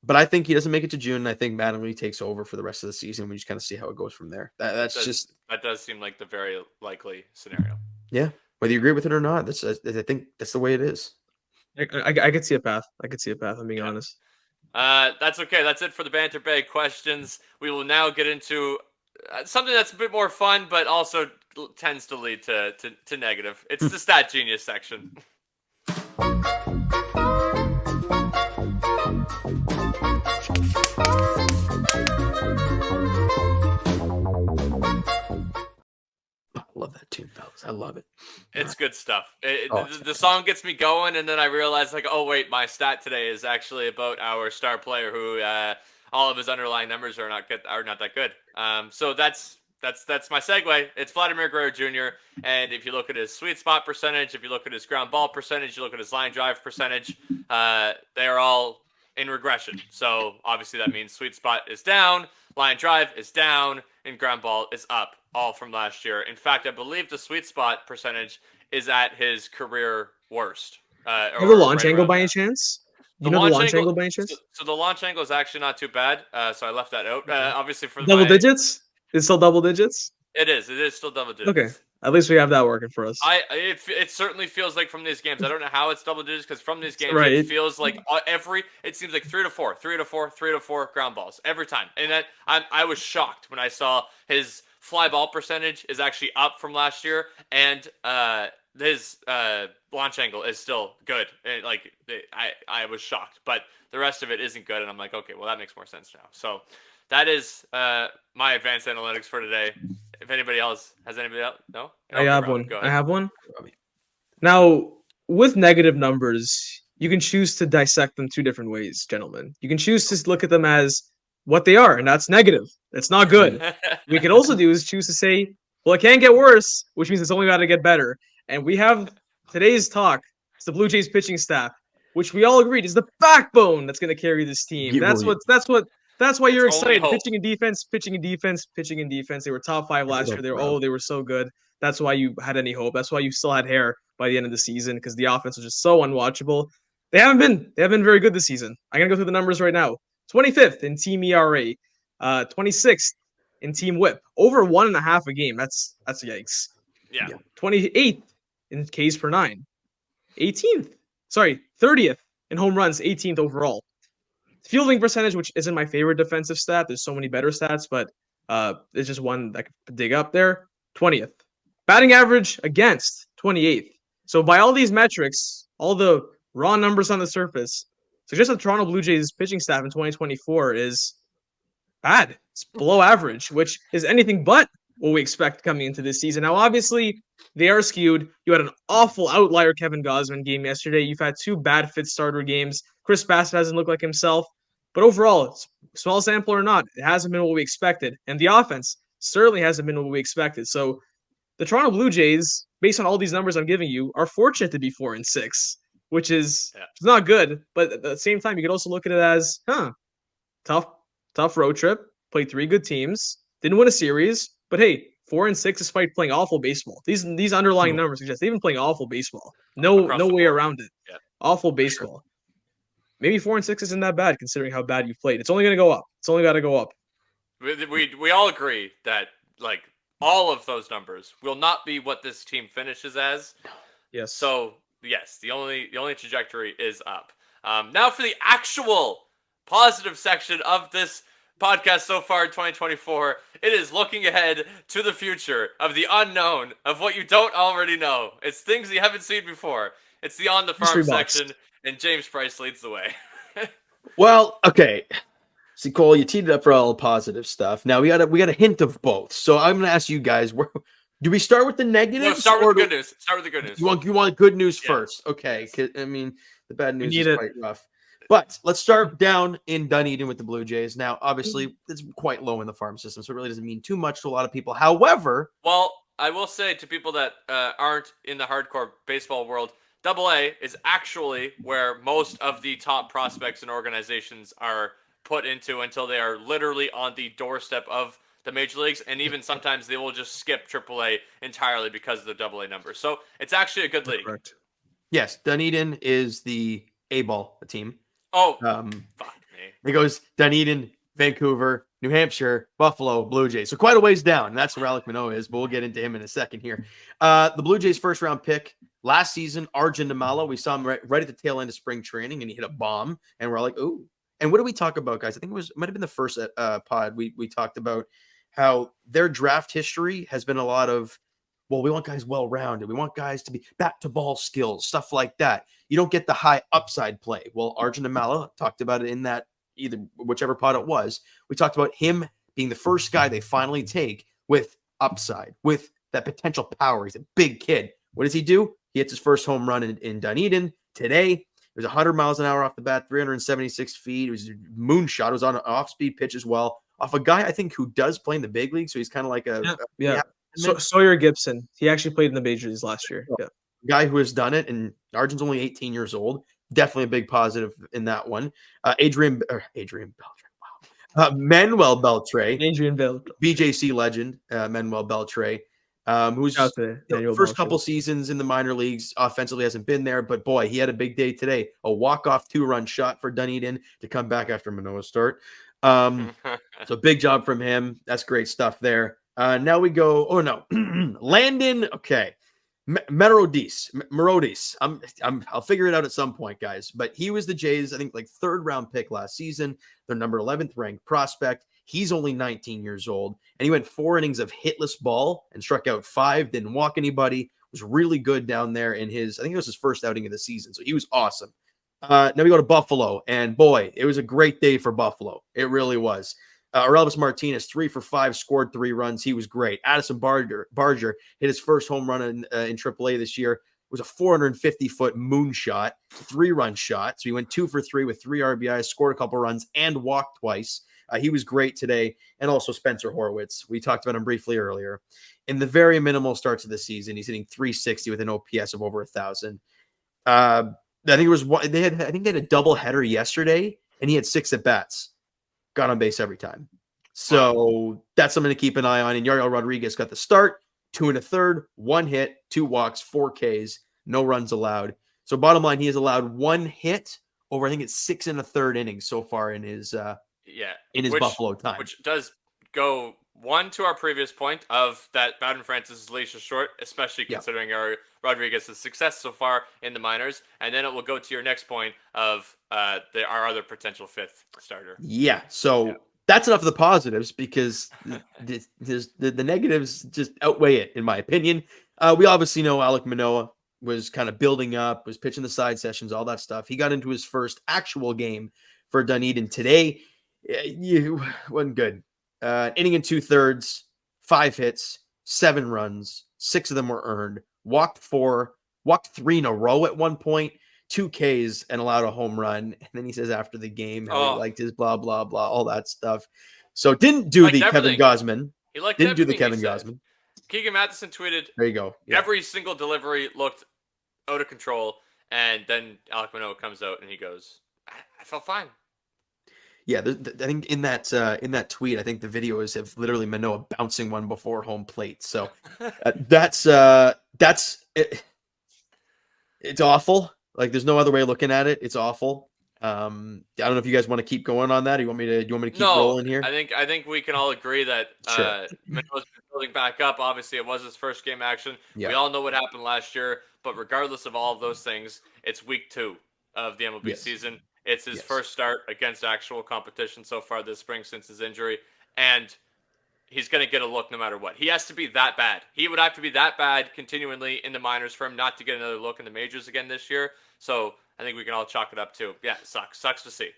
But I think he doesn't make it to June, and I think Mattingly takes over for the rest of the season. We just kind of see how it goes from there. That does seem like the very likely scenario. Yeah. Whether you agree with it or not, I think that's the way it is. I could see a path. I'm being honest. That's okay. That's it for the banter bag questions. We will now get into something that's a bit more fun, but also tends to lead to negative. It's the Stat Genius section. I love that tune, fellas. I love it. It's good stuff. The song gets me going, and then I realize, oh wait, my stat today is actually about our star player who all of his underlying numbers are not that good. So that's my segue. It's Vladimir Guerrero Jr. And if you look at his sweet spot percentage, if you look at his ground ball percentage, you look at his line drive percentage, they are all in regression. So obviously that means sweet spot is down, line drive is down, and ground ball is up, all from last year. In fact, I believe the sweet spot percentage is at his career worst. Have a launch angle by any chance? You know the launch angle by any chance? So the launch angle is actually not too bad. So I left that out. Obviously for Double digits? It's still double digits? It is still double digits. Okay. At least we have that working for us. It certainly feels like from these games. I don't know how it's double digits because from these games Right. it feels like it seems like 3 to 4 ground balls every time. And I was shocked when I saw his fly ball percentage is actually up from last year, and his launch angle is still good. I was shocked, but the rest of it isn't good, and I'm like, okay, well that makes more sense now. So that is my advanced analytics for today. If anybody else has anybody else, no? I have one. Now, with negative numbers, you can choose to dissect them two different ways, gentlemen. You can choose to look at them as what they are, and that's negative. It's not good. We can also do is choose to say, well, it can't get worse, which means it's only got to get better. And we have today's talk. It's the Blue Jays pitching staff, which we all agreed is the backbone that's going to carry this team. That's why you're excited. Pitching and defense. They were top 5 last year. They were so good. That's why you had any hope. That's why you still had hair by the end of the season, because the offense was just so unwatchable. They haven't been very good this season. I'm gonna go through the numbers right now. 25th in team ERA, 26th in team WHIP, over 1.5 a game. That's yikes. Yeah. 28th in Ks per 9, 30th in home runs, 18th overall. Fielding percentage, which isn't my favorite defensive stat. There's so many better stats, but it's just one that I could dig up there. 20th. Batting average against, 28th. So by all these metrics, all the raw numbers on the surface, suggest the Toronto Blue Jays pitching staff in 2024 is bad. It's below average, which is anything but what we expect coming into this season. Now, obviously, they are skewed. You had an awful outlier Kevin Gausman game yesterday. You've had 2 bad fifth starter games. Chris Bassett hasn't looked like himself. But overall, small sample or not, it hasn't been what we expected. And the offense certainly hasn't been what we expected. So the Toronto Blue Jays, based on all these numbers I'm giving you, are fortunate to be 4-6, which is not good. But at the same time, you could also look at it as, tough road trip, played 3 good teams, didn't win a series, but hey, 4-6 despite playing awful baseball. These underlying numbers suggest they've been playing awful baseball. No way around it. Yeah. Awful baseball. Sure. Maybe 4-6 isn't that bad considering how bad you've played. It's only going to go up. It's only got to go up. We all agree that all of those numbers will not be what this team finishes as. Yes. So yes, the only trajectory is up. Now for the actual positive section of this podcast so far in 2024, it is looking ahead to the future of the unknown, of what you don't already know. It's things you haven't seen before. It's the On the Farm section, and James Price leads the way. Well, okay. See, Cole, you teed it up for all the positive stuff. Now we got a hint of both. So I'm going to ask you guys, do we start with the negatives? No, start with the good news. Start with the good news. You want good news first? Okay. I mean, the bad news is quite rough. But let's start down in Dunedin with the Blue Jays. Now, obviously, it's quite low in the farm system, so it really doesn't mean too much to a lot of people. However, well, I will say to people that aren't in the hardcore baseball world, AA is actually where most of the top prospects and organizations are put into until they are literally on the doorstep of the major leagues, and even sometimes they will just skip AAA entirely because of the AA numbers. So it's actually a good league. Correct. Yes, Dunedin is the A-ball team. Oh, fuck me. It goes Dunedin, Vancouver, New Hampshire, Buffalo, Blue Jays. So quite a ways down. And that's where Alek Manoah is, but we'll get into him in a second here. The Blue Jays' first-round pick last season, Arjun Nimmala. We saw him right at the tail end of spring training, and he hit a bomb. And we're like, ooh. And what did we talk about, guys? I think it might have been the first pod. We talked about how their draft history has been a lot of, well, we want guys well-rounded. We want guys to be bat-to-ball skills, stuff like that. You don't get the high upside play. Well, Arjun Nimmala talked about it in that whichever pod it was. We talked about him being the first guy they finally take with upside, with that potential power. He's a big kid. What does he do? He hits his first home run in Dunedin today. It was 100 miles an hour off the bat, 376 feet. It was a moonshot. It was on an off-speed pitch as well, off a guy I think who does play in the big league. So he's kind of like Sawyer Gibson. He actually played in the major leagues last year. Yeah. Guy who has done it, and Arjun's only 18 years old. Definitely a big positive in that one. Manuel Beltre. Adrian Beltre. BJC legend, Manuel Beltre. who's Shout out to Manuel first couple Bumpers. seasons in the minor leagues offensively hasn't been there, but boy, he had a big day today. A walk-off 2-run shot for Dunedin to come back after Manoah's start. So big job from him. That's great stuff there. Now we go. Oh no, Landon. Okay, Merodis. I'll figure it out at some point, guys. But he was the Jays, I think, like 3rd-round pick last season. Their number 11th ranked prospect. He's only 19 years old, and he went 4 innings of hitless ball and struck out 5. Didn't walk anybody. Was really good down there in his. I think it was his first outing of the season, so he was awesome. Now we go to Buffalo, and boy, it was a great day for Buffalo. It really was. Orelvis Martinez, 3 for 5, scored 3 runs. He was great. Addison Barger hit his first home run in AAA this year. It was a 450-foot moonshot, 3-run shot. So he went 2 for 3 with 3 RBIs, scored a couple runs, and walked twice. He was great today. And also Spencer Horwitz. We talked about him briefly earlier. In the very minimal starts of the season, he's hitting 360 with an OPS of over 1,000. I think it was they had a double header yesterday, and he had 6 at bats. Got on base every time. So that's something to keep an eye on. And Yariel Rodriguez got the start, 2 1/3, 1 hit, 2 walks, 4 Ks, no runs allowed. So bottom line, he has allowed 1 hit over, I think it's 6 1/3 innings so far in his Buffalo time. Which does go one to our previous point of that Bowden Francis' leash is short, especially considering our Rodriguez's success so far in the minors, and then it will go to your next point of our other potential 5th starter. Yeah, so that's enough of the positives because the negatives just outweigh it, in my opinion. We obviously know Alek Manoah was kind of building up, was pitching the side sessions, all that stuff. He got into his first actual game for Dunedin today. Wasn't good. Inning and 2/3, 5 hits, 7 runs, 6 of them were earned, walked 4, walked 3 in a row at one point, 2 Ks, and allowed a home run. And then he says after the game how he liked his blah, blah, blah, all that stuff. So didn't do the Kevin Gausman. He liked didn't do the everything Kevin Gausman. Keegan Matheson tweeted, there you go. Yeah. Every single delivery looked out of control. And then Alek Manoah comes out and he goes, I felt fine. Yeah, I think in that tweet, I think the video is of literally Manoah bouncing one before home plate. So that's it. It's awful. Like there's no other way of looking at it. It's awful. I don't know if you guys want to keep going on that. Or do you want me to keep rolling here? I think we can all agree that Manoah's building back up. Obviously, it was his first game action. Yeah. We all know what happened last year. But regardless of all of those things, it's week 2 of the MLB season. It's his first start against actual competition so far this spring since his injury, and he's going to get a look no matter what. He has to be that bad. He would have to be that bad continually in the minors for him not to get another look in the majors again this year. So I think we can all chalk it up too. Yeah, it sucks. Sucks to see.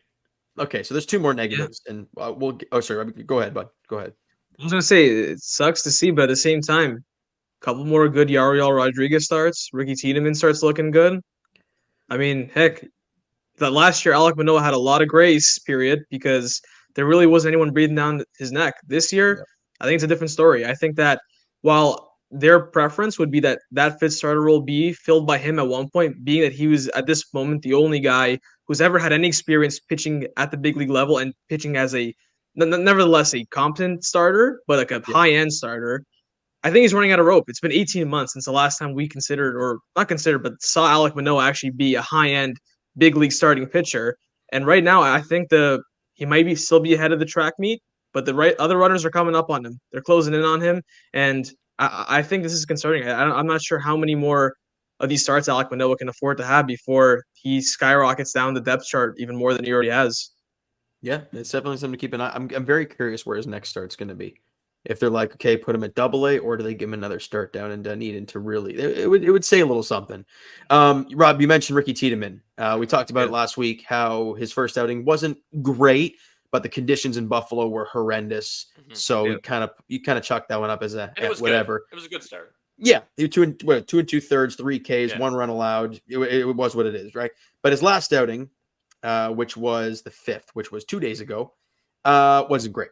Okay, so there's 2 more negatives, and we'll. Oh, sorry. Go ahead, bud. Go ahead. I was going to say it sucks to see, but at the same time, a couple more good Yariel Rodriguez starts. Ricky Tiedemann starts looking good. I mean, heck. That last year, Alek Manoah had a lot of grace period because there really wasn't anyone breathing down his neck. This year, I think it's a different story. I think that while their preference would be that 5th starter role be filled by him at one point, being that he was at this moment the only guy who's ever had any experience pitching at the big league level and pitching as nevertheless a competent starter, but like a high-end starter. I think he's running out of rope. It's been 18 months since the last time we considered, or not considered, but saw Alek Manoah actually be a high-end big league starting pitcher. And right now, I think he might still be ahead of the track meet, but the other runners are coming up on him. They're closing in on him, and I think this is concerning. I'm not sure how many more of these starts Alek Manoah can afford to have before he skyrockets down the depth chart even more than he already has. Yeah, it's definitely something to keep an eye. I'm very curious where his next start's going to be. If they're like, okay, put him at AA, or do they give him another start down in Dunedin to really? It would say a little something. Rob, you mentioned Ricky Tiedemann. We talked about it last week. How his first outing wasn't great, but the conditions in Buffalo were horrendous. Mm-hmm. So you kind of chucked that one up as whatever. Good. It was a good start. Yeah, 2 2/3, 3 Ks, 1 run allowed. It was what it is, right? But his last outing, which was the 5th, which was 2 days ago, wasn't great.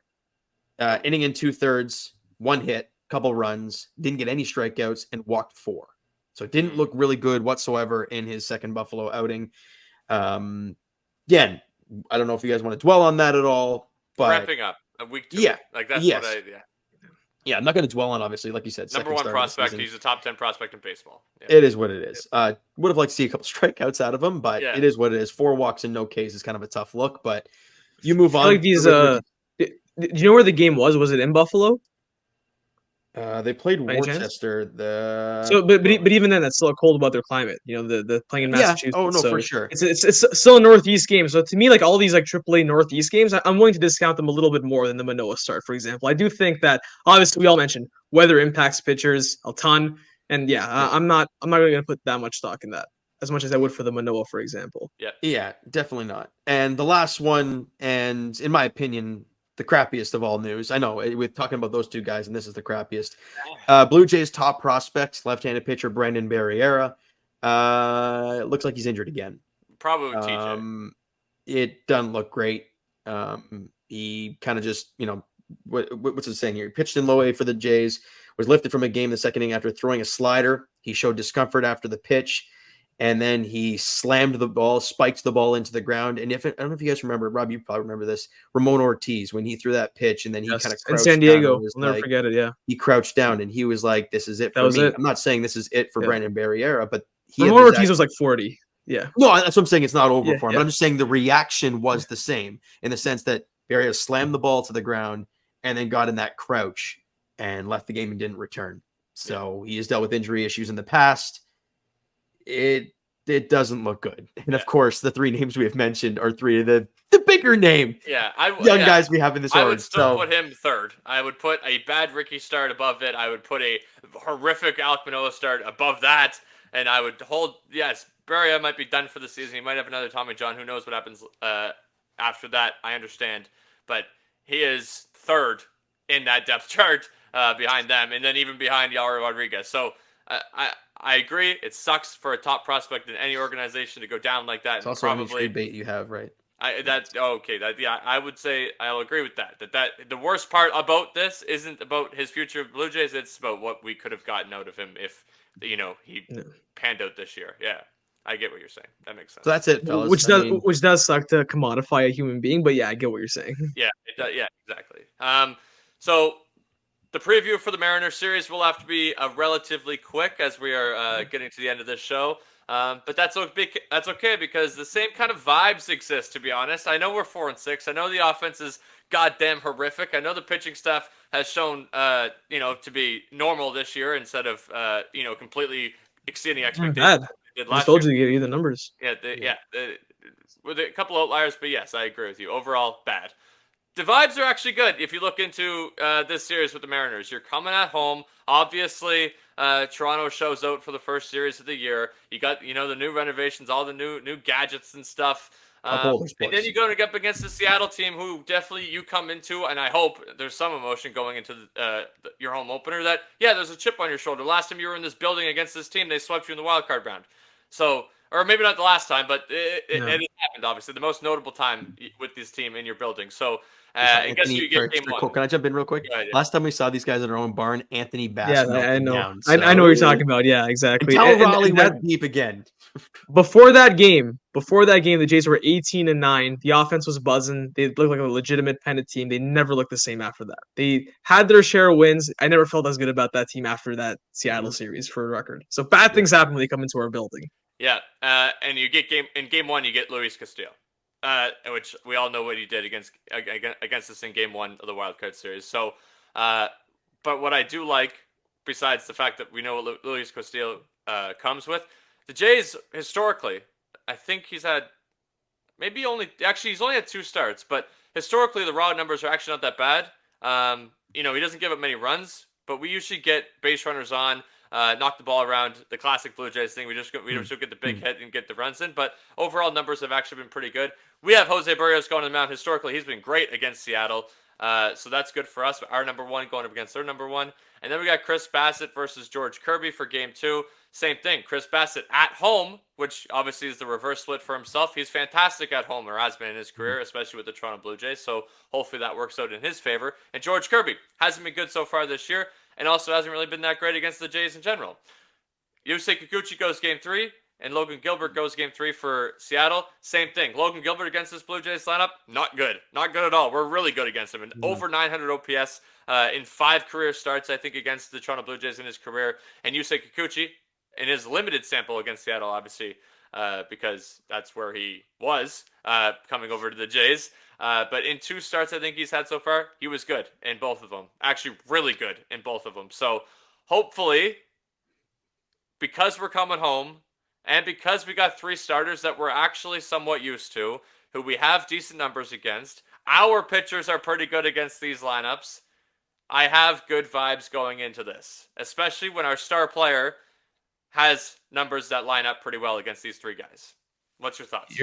Inning and 2/3, 1 hit, couple runs, didn't get any strikeouts, and walked 4. So it didn't look really good whatsoever in his second Buffalo outing. Again, I don't know if you guys want to dwell on that at all, but wrapping up a week 2. Yeah, like that's yes. what I. Yeah. Yeah, I'm not going to dwell on, obviously, like you said, Number second one start of the prospect. season. He's a top 10 prospect in baseball. Yeah. It is what it is. Would have liked to see a couple strikeouts out of him, but Yeah. it is what it is. 4 walks and no Ks is kind of a tough look, but you move I feel on. like these. The Do you know where the game was? Was it in Buffalo they played by any chance? Worcester. So, but even then, that's still a cold weather climate. You know, the playing in Yeah. Oh Massachusetts, no, for so sure. it's still a Northeast game. So to me, like all these like AAA Northeast games, I'm willing to discount them a little bit more than the Manoa start, for example. I do think that obviously we all mentioned weather impacts pitchers a ton, and yeah, Yeah. I'm not really gonna put that much stock in that as much as I would for the Manoa, for example. Yeah. Yeah, definitely not. And the last one, and in my opinion, the crappiest of all news. I know we're talking about those two guys, and this is the crappiest. Blue Jays top prospect, left-handed pitcher Brandon Barriera. It looks like he's injured again. Probably TJ. It doesn't look great. He kind of just, what's it saying here? He pitched in low A for the Jays, was lifted from a game the second inning after throwing a slider. He showed discomfort after the pitch, and then he slammed the ball, spiked the ball into the ground. And I don't know if you guys remember, Rob, you probably remember this, Ramon Ortiz, when he threw that pitch and then he Yes, kind of in crouched San down Diego, and was I'll never like, forget it. Yeah, he crouched down and he was like, this is it that for was me. it. I'm not saying this is it for Yeah. Brandon Barriera, but he Ramon Ortiz was like 40. Yeah. no, that's what I'm saying. It's not over Yeah, for him. yeah. But I'm just saying the reaction was the same in the sense that Barriera slammed the ball to the ground and then got in that crouch and left the game and didn't return. So he has dealt with injury issues in the past. It doesn't look good. And of course, the 3 names we have mentioned are 3 of the bigger name young guys we have in this I org. would still put him third. I would put a bad Ricky start above it. I would put a horrific Alek Manoah start above that. And I would hold, yes, Barria might be done for the season. He might have another Tommy John. Who knows what happens after that? I understand. But he is third in that depth chart behind them. And then even behind Yari Rodriguez. So I agree. It sucks for a top prospect in any organization to go down like that. It's also probably trade bait you have, right? I would say I'll agree with that. That the worst part about this isn't about his future of Blue Jays. It's about what we could have gotten out of him if he panned out this year. Yeah, I get what you're saying. That makes sense. So that's it, fellas. Which does suck to commodify a human being, but yeah, I get what you're saying. Yeah, it does, yeah, exactly. So the preview for the Mariners series will have to be relatively quick as we are getting to the end of this show. But that's okay because the same kind of vibes exist, to be honest. I know we're 4-6. I know the offense is goddamn horrific. I know the pitching staff has shown, to be normal this year instead of, completely exceeding expectations. I just told you to give you the numbers. With a couple outliers, but yes, I agree with you. Overall, bad. The vibes are actually good if you look into this series with the Mariners. You're coming at home. Obviously, Toronto shows out for the first series of the year. You got, the new renovations, all the new gadgets and stuff. And then you're going to get up against the Seattle team who definitely you come into, and I hope there's some emotion going into your home opener that, there's a chip on your shoulder. Last time you were in this building against this team, they swept you in the wild card round. So, or maybe not the last time, but it happened, obviously. The most notable time with this team in your building. So, I guess you get game one. Can I jump in real quick? Yeah. Last time we saw these guys at our own barn, Anthony Bass. Yeah, I know. Down, I know what you're talking about. Yeah, exactly. Until Raleigh went deep again. Before that game, the Jays were 18-9. The offense was buzzing. They looked like a legitimate pennant team. They never looked the same after that. They had their share of wins. I never felt as good about that team after that Seattle series, for a record. So bad things happen when they come into our building. Yeah, and you get game one, you get Luis Castillo, which we all know what he did against us in game one of the wild card series. So, but what I do like, besides the fact that we know what Luis Castillo comes with, the Jays historically, I think he's only had 2 starts, but historically the raw numbers are actually not that bad. He doesn't give up many runs, but we usually get base runners on. Knock the ball around, the classic Blue Jays thing. We just get the big hit and get the runs in. But overall numbers have actually been pretty good. We have Jose Barrios going to the mound. Historically, he's been great against Seattle. So that's good for us. Our number 1 going up against their number 1. And then we got Chris Bassett versus George Kirby for game 2. Same thing. Chris Bassett at home, which obviously is the reverse split for himself. He's fantastic at home, or has been in his career, especially with the Toronto Blue Jays. So hopefully that works out in his favor. And George Kirby hasn't been good so far this year, and also hasn't really been that great against the Jays in general. Yusei Kikuchi goes game 3. and Logan Gilbert goes game 3 for Seattle, same thing. Logan Gilbert against this Blue Jays lineup, not good. Not good at all. We're really good against him. And over 900 OPS in 5 career starts, I think, against the Toronto Blue Jays in his career. And Yusei Kikuchi, in his limited sample against Seattle, obviously, because that's where he was coming over to the Jays. But in 2 starts I think he's had so far, he was good in both of them. Actually, really good in both of them. So hopefully, because we're coming home, and because we got 3 starters that we're actually somewhat used to, who we have decent numbers against, our pitchers are pretty good against these lineups, I have good vibes going into this. Especially when our star player has numbers that line up pretty well against these 3 guys. What's your thoughts?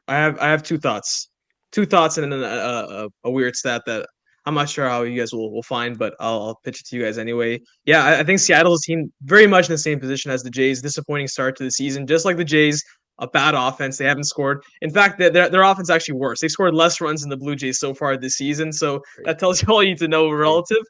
I have 2 thoughts. 2 thoughts and then a weird stat that I'm not sure how you guys will find, but I'll pitch it to you guys anyway. Yeah, I think Seattle's team very much in the same position as the Jays. Disappointing start to the season, just like the Jays. A bad offense. They haven't scored. In fact, their offense actually worse. They scored less runs than the Blue Jays so far this season. So that tells you all you need to know relative.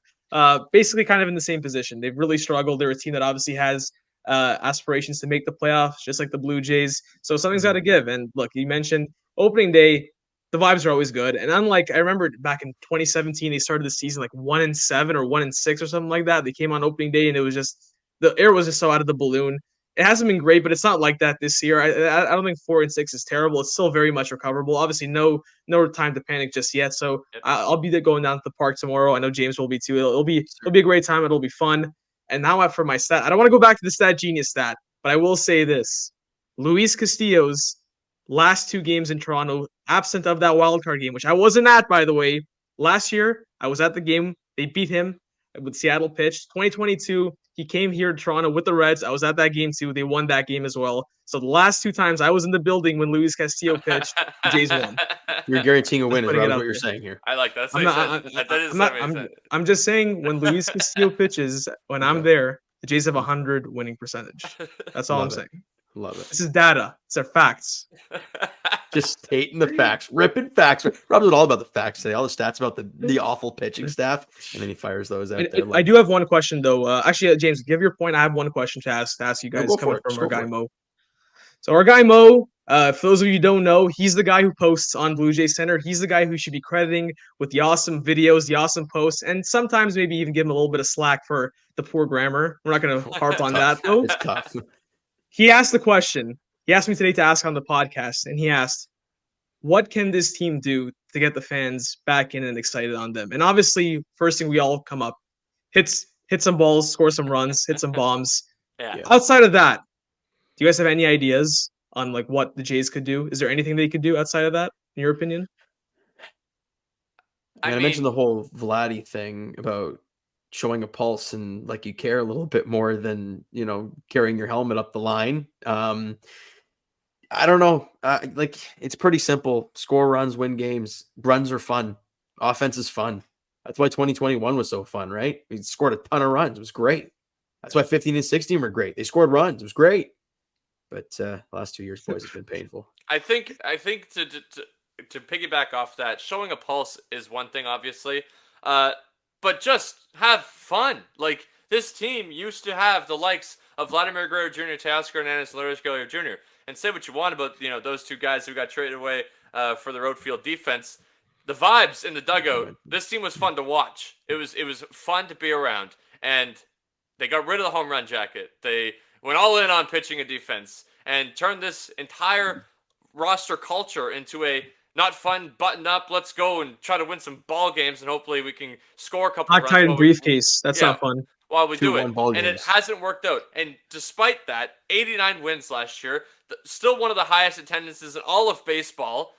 Basically, kind of in the same position. They've really struggled. They're a team that obviously has aspirations to make the playoffs, just like the Blue Jays. So something's got to give. And look, you mentioned opening day. The vibes are always good. And unlike, I remember back in 2017, they started the season like 1-7 or 1-6 or something like that. They came on opening day and it was just, the air was just so out of the balloon. It hasn't been great, but it's not like that this year. I don't think 4-6 is terrible. It's still very much recoverable. Obviously, no time to panic just yet. So I'll be there going down to the park tomorrow. I know James will be too. It'll be a great time. It'll be fun. And now for my stat, I don't want to go back to the Stat Genius stat, but I will say this: Luis Castillo's last 2 games in Toronto, absent of that wild card game, which I wasn't at, by the way. Last year, I was at the game. They beat him with Seattle pitched. 2022, he came here to Toronto with the Reds. I was at that game too. They won that game as well. So the last 2 times I was in the building when Luis Castillo pitched, the Jays won. You're guaranteeing a win, is Putting it what out you're there. saying here. I like that. That's I'm just saying when Luis Castillo pitches, when I'm there, the Jays have 100 winning percentage. That's all I'm saying. Love it. This is data. These are facts. Just stating the facts, ripping facts. Rob's all about the facts today. All the stats about the awful pitching staff, and then he fires those out there. I do have one question though. Actually, James, give your point. I have one question to ask you guys coming from our guy Mo. So our guy Mo, for those of you who don't know, he's the guy who posts on Blue Jay Center. He's the guy who should be crediting with the awesome videos, the awesome posts, and sometimes maybe even give him a little bit of slack for the poor grammar. We're not going to harp on that though. It's tough. He asked the question. He asked me today to ask on the podcast, and he asked, what can this team do to get the fans back in and excited on them? And obviously, first thing we all come up, hit some balls, score some runs, hit some bombs. Yeah. Outside of that, do you guys have any ideas on like what the Jays could do? Is there anything they could do outside of that, in your opinion? I mentioned the whole Vladdy thing about showing a pulse and like you care a little bit more than, carrying your helmet up the line. I don't know. Like it's pretty simple. Score runs, win games. Runs are fun. Offense is fun. That's why 2021 was so fun, right? We scored a ton of runs. It was great. That's why 15 and 16 were great. They scored runs. It was great. But the last 2 years, boys, it's been painful. I think to piggyback off that, showing a pulse is one thing, obviously. But just have fun. Like, this team used to have the likes of Vladimir Guerrero Jr., Teoscar Hernandez, and Vladimir Guerrero Jr. And say what you want about, those 2 guys who got traded away for the road field defense. The vibes in the dugout, this team was fun to watch. It was fun to be around. And they got rid of the home run jacket. They went all in on pitching and defense and turned this entire roster culture into a not fun, button up, let's go and try to win some ball games, and hopefully we can score a couple runs. Tied in briefcase. That's not fun. While we do it. And games. It hasn't worked out. And despite that, 89 wins last year, still one of the highest attendances in all of baseball.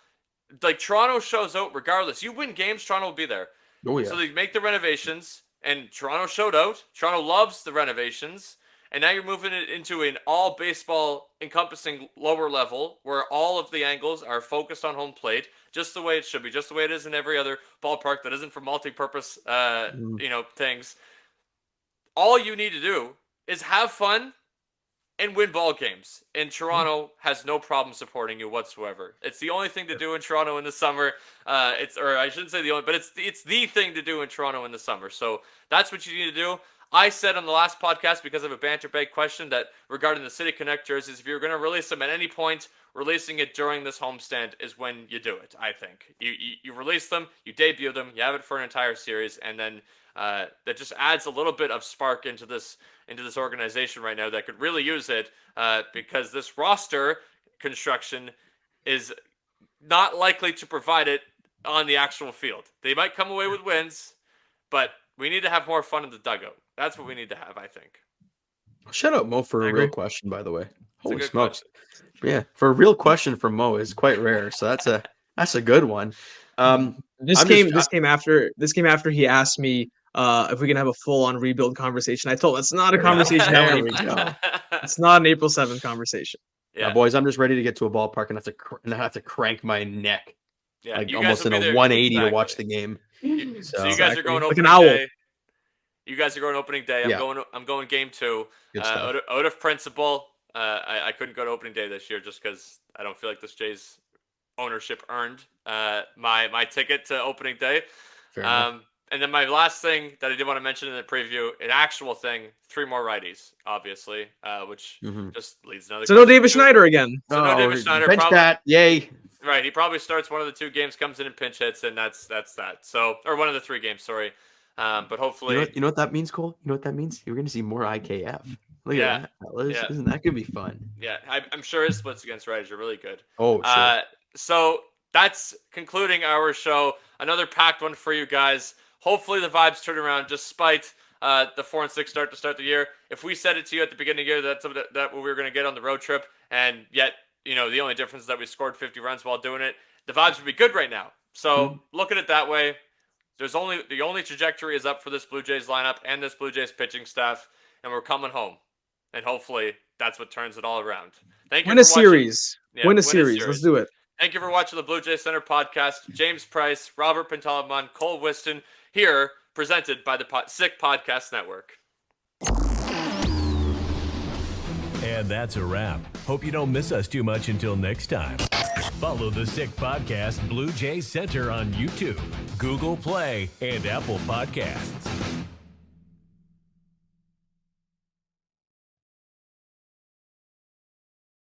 Like, Toronto shows out regardless. You win games, Toronto will be there. Oh, yeah. So they make the renovations, and Toronto showed out. Toronto loves the renovations. And now you're moving it into an all baseball encompassing lower level where all of the angles are focused on home plate, just the way it should be, just the way it is in every other ballpark that isn't for multi-purpose, things. All you need to do is have fun and win ball games. And Toronto has no problem supporting you whatsoever. It's the only thing to do in Toronto in the summer. I shouldn't say the only, but it's the thing to do in Toronto in the summer. So that's what you need to do. I said on the last podcast, because of a banter bag question, that regarding the City Connect jerseys, if you're going to release them at any point, releasing it during this homestand is when you do it, I think. You release them, you debut them, you have it for an entire series, and then that just adds a little bit of spark into this organization right now that could really use it, because this roster construction is not likely to provide it on the actual field. They might come away with wins, but we need to have more fun in the dugout. That's what we need to have, I think. Shout out Mo for I a agree. real question, by the way. Holy good smokes. Yeah, for a real question from Mo is quite rare. So that's a good one. This I'm came just- after he asked me if we can have a full-on rebuild conversation. I told him it's not a conversation. There Now we go. It's not an April 7th conversation. Yeah, Boys, I'm just ready to get to a ballpark and have to crank my neck yeah. like You guys almost will in be a there- 180 to watch exactly. the game. So you guys are going Like opening an owl. day. You guys are going opening day. Yeah. I'm going game 2. Good stuff. Out of principle, I couldn't go to opening day this year just because I don't feel like this Jays ownership earned my ticket to opening day. Fair enough. And then my last thing that I did want to mention in the preview, an actual thing, 3 more righties, obviously, which just leads another. So no question David too. Schneider again. So no David Schneider. Bench Probably, that. Yay. right, he probably starts one of the 2 games, comes in and pinch hits, and that's that. So, or one of the 3 games, sorry. But hopefully, You know what that means, Cole? You know what that means? You're going to see more IKF. Look Yeah. at that, fellas. Yeah. Isn't that going to be fun? yeah, I'm sure his splits against righties are really good. Oh, sure. So that's concluding our show. Another packed one for you guys. Hopefully the vibes turn around despite the 4-6 start to start the year. If we said it to you at the beginning of the year, that what we were going to get on the road trip, and yet, the only difference is that we scored 50 runs while doing it, the vibes would be good right now. So look at it that way. The only trajectory is up for this Blue Jays lineup and this Blue Jays pitching staff, and we're coming home. And hopefully that's what turns it all around. Thank you Win a for watching. series. Yeah, Win a series. Let's do it. Thank you for watching the Blue Jays Center podcast. James Price, Robert Pantalaman, Cole Whiston here, presented by the Sick Podcast Network. And that's a wrap. Hope you don't miss us too much until next time. Follow the Sick Podcast Blue Jays Center on YouTube, Google Play, and Apple Podcasts.